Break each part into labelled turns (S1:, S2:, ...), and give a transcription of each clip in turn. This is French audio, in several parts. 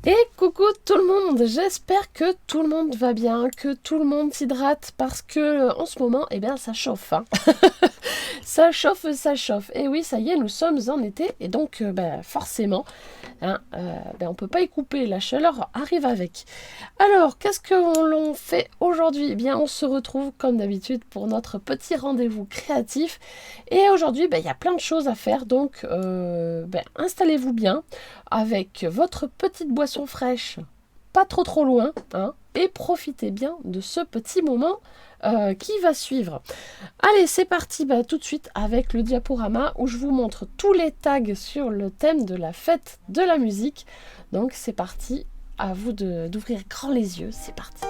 S1: Et coucou tout le monde, j'espère que tout le monde va bien, que tout le monde s'hydrate parce que en ce moment, eh bien, ça chauffe, hein. Ça chauffe, ça chauffe. Et oui, ça y est, nous sommes en été et donc forcément, hein, on peut pas y couper, la chaleur arrive avec. Alors, qu'est-ce que l'on fait aujourd'hui? Eh bien, on se retrouve comme d'habitude pour notre petit rendez-vous créatif. Et aujourd'hui, il y a plein de choses à faire, donc installez-vous bien avec votre petite boisson fraîche, pas trop loin, hein, et profitez bien de ce petit moment qui va suivre. Allez, c'est parti tout de suite avec le diaporama où je vous montre tous les tags sur le thème de la fête de la musique. Donc c'est parti, à vous d'ouvrir grand les yeux, c'est parti.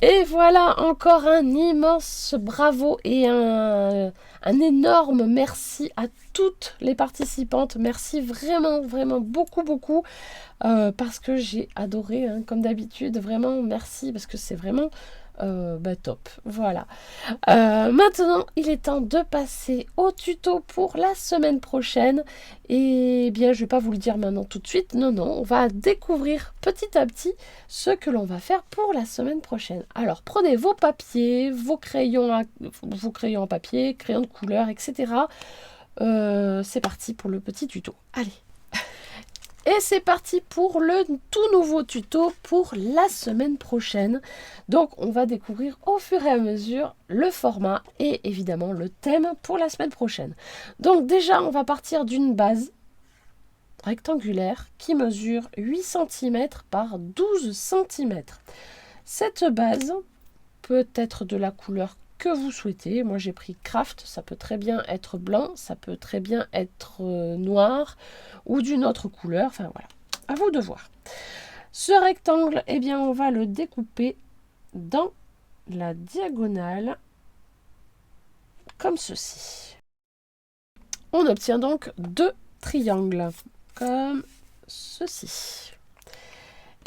S1: Et voilà, encore un immense bravo et un énorme merci à toutes les participantes. Merci vraiment, vraiment beaucoup, beaucoup. Parce que j'ai adoré, hein, comme d'habitude. Vraiment, merci, parce que c'est vraiment top. Voilà. Maintenant, il est temps de passer au tuto pour la semaine prochaine. Et bien, je ne vais pas vous le dire maintenant tout de suite. Non, non, on va découvrir petit à petit ce que l'on va faire pour la semaine prochaine. Alors, prenez vos papiers, vos crayons en papier, crayons de couleur, etc. C'est parti pour le petit tuto. Allez. Et c'est parti pour le tout nouveau tuto pour la semaine prochaine. Donc on va découvrir au fur et à mesure le format et évidemment le thème pour la semaine prochaine. Donc déjà on va partir d'une base rectangulaire qui mesure 8 cm par 12 cm. Cette base peut être de la couleur que vous souhaitez. Moi j'ai pris Craft, ça peut très bien être blanc, ça peut très bien être noir ou d'une autre couleur, enfin voilà, à vous de voir. Ce rectangle, eh bien on va le découper dans la diagonale comme ceci. On obtient donc deux triangles comme ceci.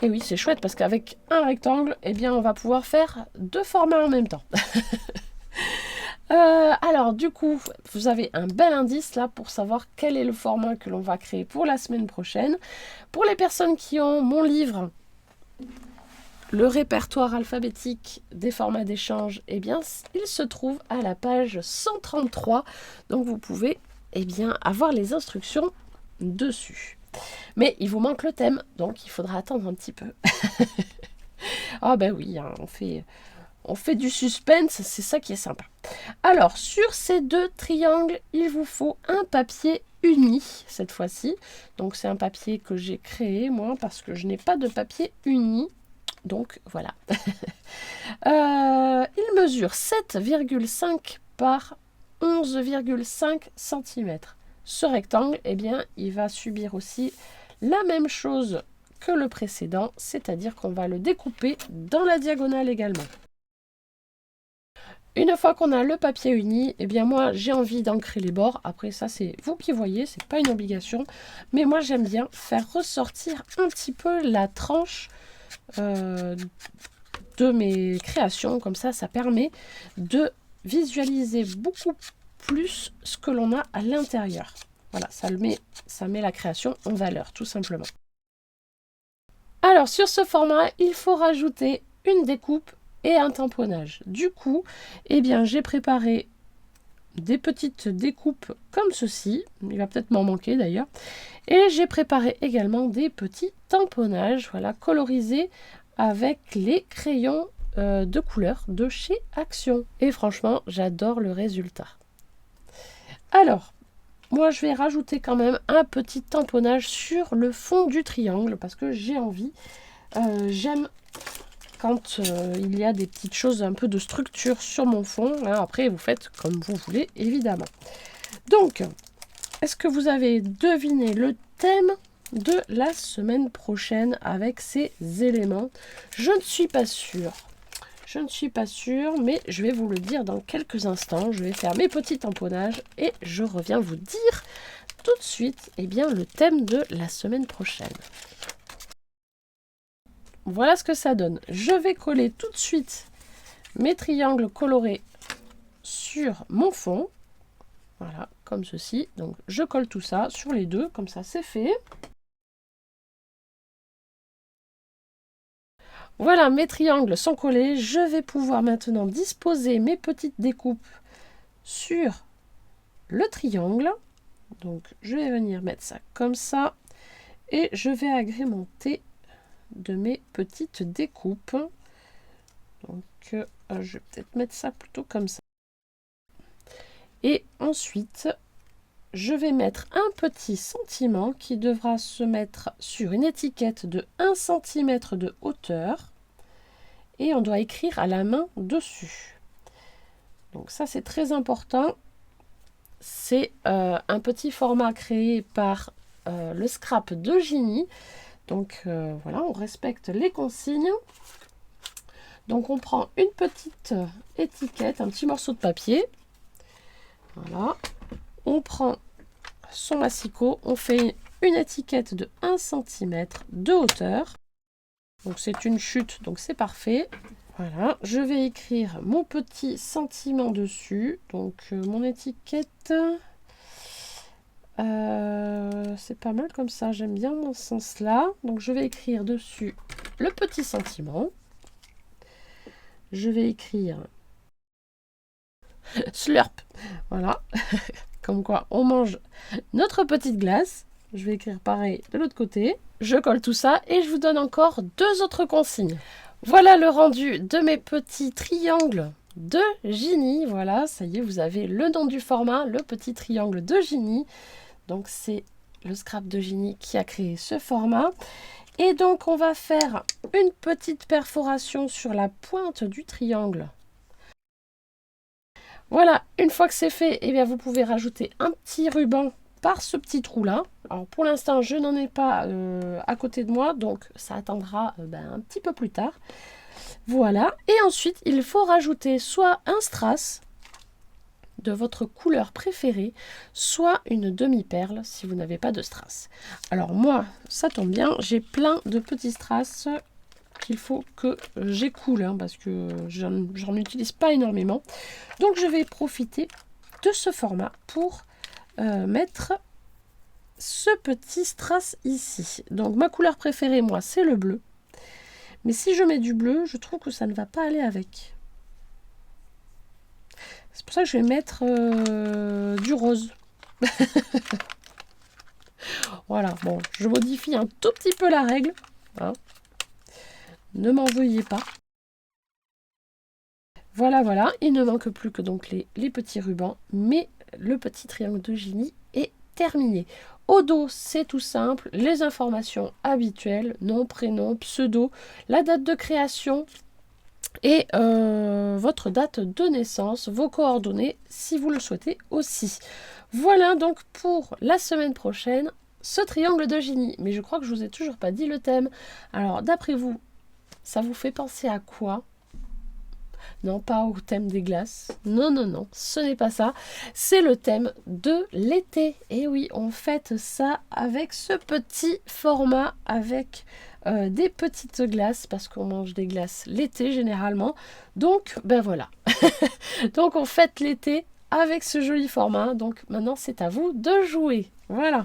S1: Et oui, c'est chouette parce qu'avec un rectangle, eh bien, on va pouvoir faire deux formats en même temps. Alors, du coup, vous avez un bel indice là pour savoir quel est le format que l'on va créer pour la semaine prochaine. Pour les personnes qui ont mon livre, le répertoire alphabétique des formats d'échange, eh bien, il se trouve à la page 133. Donc, vous pouvez, eh bien, avoir les instructions dessus. Mais il vous manque le thème, donc il faudra attendre un petit peu. Ah ben oui, hein, on fait du suspense, c'est ça qui est sympa. Alors, sur ces deux triangles, il vous faut un papier uni, cette fois-ci. Donc c'est un papier que j'ai créé, moi, parce que je n'ai pas de papier uni. Donc voilà. Il mesure 7,5 par 11,5 cm. Ce rectangle, eh bien, il va subir aussi la même chose que le précédent, c'est-à-dire qu'on va le découper dans la diagonale également. Une fois qu'on a le papier uni, eh bien moi j'ai envie d'ancrer les bords. Après ça c'est vous qui voyez, c'est pas une obligation. Mais moi j'aime bien faire ressortir un petit peu la tranche de mes créations. Comme ça, ça permet de visualiser beaucoup plus ce que l'on a à l'intérieur. Voilà, ça met la création en valeur, tout simplement. Alors, sur ce format, il faut rajouter une découpe et un tamponnage. Du coup, eh bien, j'ai préparé des petites découpes comme ceci. Il va peut-être m'en manquer d'ailleurs. Et j'ai préparé également des petits tamponnages, voilà, colorisés avec les crayons de couleur de chez Action. Et franchement, j'adore le résultat. Alors, moi, je vais rajouter quand même un petit tamponnage sur le fond du triangle parce que j'ai envie. J'aime quand il y a des petites choses, un peu de structure sur mon fond. Hein. Après, vous faites comme vous voulez, évidemment. Donc, est-ce que vous avez deviné le thème de la semaine prochaine avec ces éléments? Je ne suis pas sûre. Je ne suis pas sûre, mais je vais vous le dire dans quelques instants. Je vais faire mes petits tamponnages et je reviens vous dire tout de suite le thème de la semaine prochaine. Voilà ce que ça donne. Je vais coller tout de suite mes triangles colorés sur mon fond. Voilà, comme ceci. Donc, je colle tout ça sur les deux, comme ça, c'est fait. Voilà, mes triangles sont collés. Je vais pouvoir maintenant disposer mes petites découpes sur le triangle. Donc, je vais venir mettre ça comme ça. Et je vais agrémenter de mes petites découpes. Donc, je vais peut-être mettre ça plutôt comme ça. Et ensuite, je vais mettre un petit sentiment qui devra se mettre sur une étiquette de 1 cm de hauteur. Et on doit écrire à la main dessus. Donc ça, c'est très important. C'est un petit format créé par le scrap de Ginny. Donc voilà, on respecte les consignes. Donc on prend une petite étiquette, un petit morceau de papier. Voilà. On prend son massicot, on fait une étiquette de 1 cm de hauteur. Donc c'est une chute, donc c'est parfait. Voilà, je vais écrire mon petit sentiment dessus. Donc mon étiquette, c'est pas mal comme ça, j'aime bien dans ce sens-là. Donc je vais écrire dessus le petit sentiment. Je vais écrire slurp. Voilà, comme quoi on mange notre petite glace. Je vais écrire pareil de l'autre côté. Je colle tout ça et je vous donne encore 2 autres consignes. Voilà le rendu de mes petits triangles de Ginny. Voilà, ça y est, vous avez le nom du format, le petit triangle de Ginny. Donc c'est le scrap de Ginny qui a créé ce format. Et donc on va faire une petite perforation sur la pointe du triangle. Voilà, une fois que c'est fait, eh bien, vous pouvez rajouter un petit ruban par ce petit trou là. Alors pour l'instant je n'en ai pas à côté de moi, donc ça attendra un petit peu plus tard. Voilà, et ensuite il faut rajouter soit un strass de votre couleur préférée, soit une demi-perle si vous n'avez pas de strass. Alors moi, ça tombe bien, j'ai plein de petits strass qu'il faut que j'écoule, hein, parce que j'en utilise pas énormément. Donc je vais profiter de ce format pour mettre ce petit strass ici. Donc ma couleur préférée, moi, c'est le bleu. Mais si je mets du bleu, je trouve que ça ne va pas aller avec. C'est pour ça que je vais mettre du rose. Voilà, bon, je modifie un tout petit peu la règle. Hein. Ne m'en veuillez pas. Voilà, voilà, il ne manque plus que donc les petits rubans, mais le petit triangle de Ginny est terminé. Au dos, c'est tout simple, les informations habituelles, nom, prénom, pseudo, la date de création et votre date de naissance, vos coordonnées si vous le souhaitez aussi. Voilà donc pour la semaine prochaine, ce triangle de Ginny. Mais je crois que je vous ai toujours pas dit le thème. Alors d'après vous, ça vous fait penser à quoi ? Non, pas au thème des glaces. Non, non, non, ce n'est pas ça. C'est le thème de l'été. Et oui, on fête ça avec ce petit format, avec des petites glaces, parce qu'on mange des glaces l'été généralement. Donc, ben voilà. Donc, on fête l'été avec ce joli format. Donc, maintenant, c'est à vous de jouer. Voilà.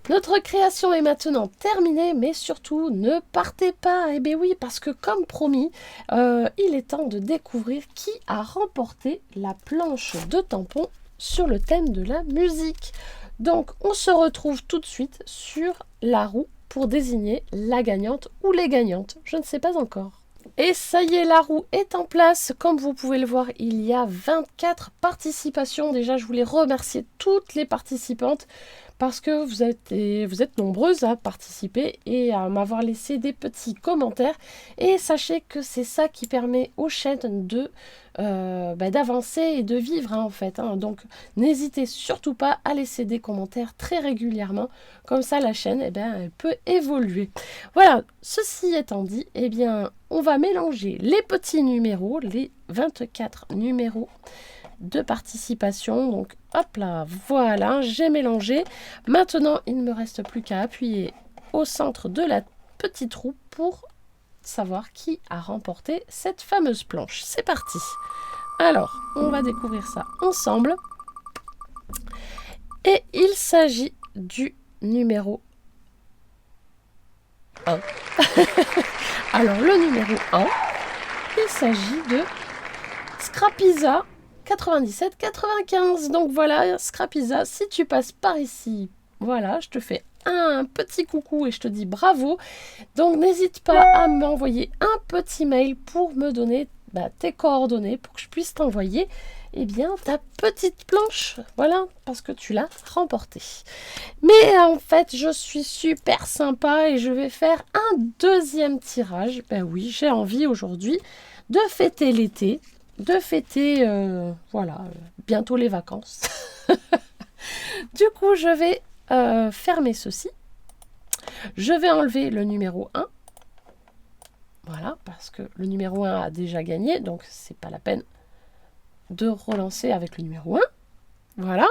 S1: Notre création est maintenant terminée, mais surtout, ne partez pas. Eh bien oui, parce que comme promis, il est temps de découvrir qui a remporté la planche de tampons sur le thème de la musique. Donc, on se retrouve tout de suite sur la roue pour désigner la gagnante ou les gagnantes. Je ne sais pas encore. Et ça y est, la roue est en place. Comme vous pouvez le voir, il y a 24 participations. Déjà, je voulais remercier toutes les participantes parce que vous êtes nombreuses à participer et à m'avoir laissé des petits commentaires. Et sachez que c'est ça qui permet aux chaînes d'avancer et de vivre en fait. Donc n'hésitez surtout pas à laisser des commentaires très régulièrement. Comme ça, la chaîne elle peut évoluer. Voilà, ceci étant dit, on va mélanger les petits numéros, les 24 numéros de participation. Donc hop là, voilà, j'ai mélangé. Maintenant, il ne me reste plus qu'à appuyer au centre de la petite roue pour savoir qui a remporté cette fameuse planche. C'est parti. Alors, on va découvrir ça ensemble. Et il s'agit du numéro 1. Alors, le numéro 1, il s'agit de Scrapisa 97-95. Donc voilà, Scrapisa, si tu passes par ici, voilà, je te fais un petit coucou et je te dis bravo. Donc n'hésite pas à m'envoyer un petit mail pour me donner tes coordonnées pour que je puisse t'envoyer ta petite planche. Voilà, parce que tu l'as remportée. Mais en fait, je suis super sympa et je vais faire un deuxième tirage. Ben oui, j'ai envie aujourd'hui de fêter l'été, de fêter, bientôt les vacances. Du coup, je vais fermer ceci. Je vais enlever le numéro 1. Voilà, parce que le numéro 1 a déjà gagné, donc c'est pas la peine de relancer avec le numéro 1. Voilà.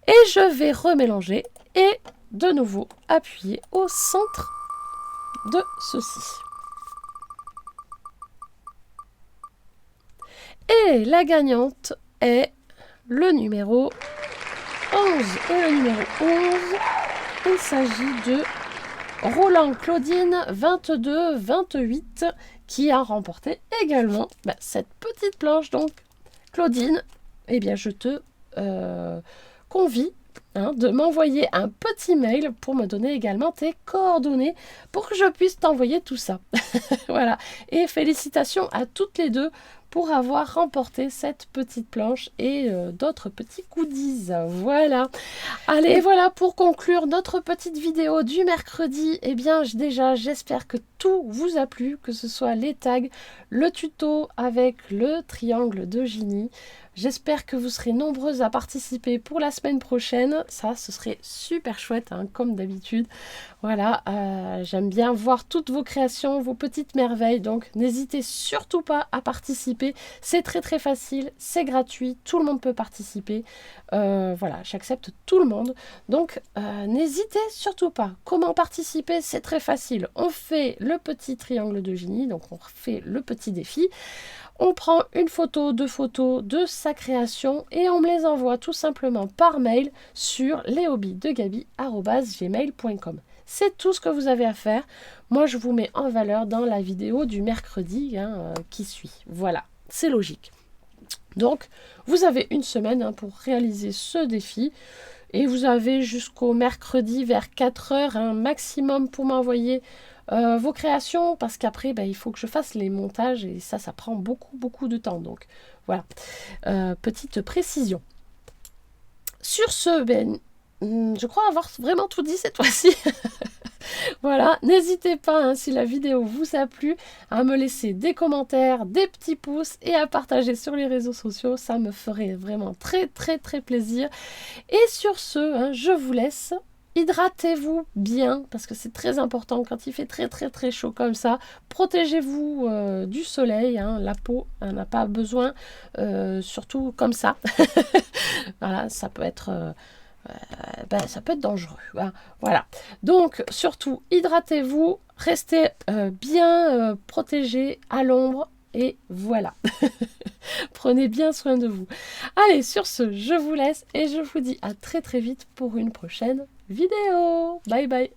S1: Et je vais remélanger et de nouveau appuyer au centre de ceci. Et la gagnante est le numéro 11. Et le numéro 11, il s'agit de Roland Claudine 22-28 qui a remporté également cette petite planche. Donc Claudine, eh bien je te convie de m'envoyer un petit mail pour me donner également tes coordonnées pour que je puisse t'envoyer tout ça. Voilà. Et félicitations à toutes les deux pour avoir remporté cette petite planche et d'autres petits goodies. Voilà. Allez, et voilà pour conclure notre petite vidéo du mercredi. Eh bien, j'espère que tout vous a plu, que ce soit les tags, le tuto avec le triangle de Ginny. J'espère que vous serez nombreuses à participer pour la semaine prochaine. Ça, ce serait super chouette, comme d'habitude. Voilà, j'aime bien voir toutes vos créations, vos petites merveilles. Donc, n'hésitez surtout pas à participer. C'est très très facile, c'est gratuit, tout le monde peut participer. Voilà, j'accepte tout le monde. Donc, n'hésitez surtout pas. Comment participer? C'est très facile. On fait le petit triangle de Ginny, donc on fait le petit défi. On prend une photo, deux photos de sa création et on me les envoie tout simplement par mail sur leshobbysdegaby@gmail.com. C'est tout ce que vous avez à faire. Moi, je vous mets en valeur dans la vidéo du mercredi qui suit. Voilà, c'est logique. Donc, vous avez une semaine pour réaliser ce défi. Et vous avez jusqu'au mercredi vers 4 heures un maximum pour m'envoyer vos créations, parce qu'après, il faut que je fasse les montages et ça prend beaucoup de temps. Donc, voilà. Petite précision. Sur ce, je crois avoir vraiment tout dit cette fois-ci. Voilà, n'hésitez pas, si la vidéo vous a plu, à me laisser des commentaires, des petits pouces et à partager sur les réseaux sociaux. Ça me ferait vraiment très plaisir. Et sur ce, je vous laisse. Hydratez-vous bien, parce que c'est très important quand il fait très chaud comme ça. Protégez-vous du soleil, la peau n'a pas besoin, surtout comme ça. Voilà, ça peut être dangereux. Voilà. Donc, surtout, hydratez-vous, restez bien protégés à l'ombre. Et voilà. Prenez bien soin de vous. Allez, sur ce, je vous laisse et je vous dis à très vite pour une prochaine vidéo. Bye bye.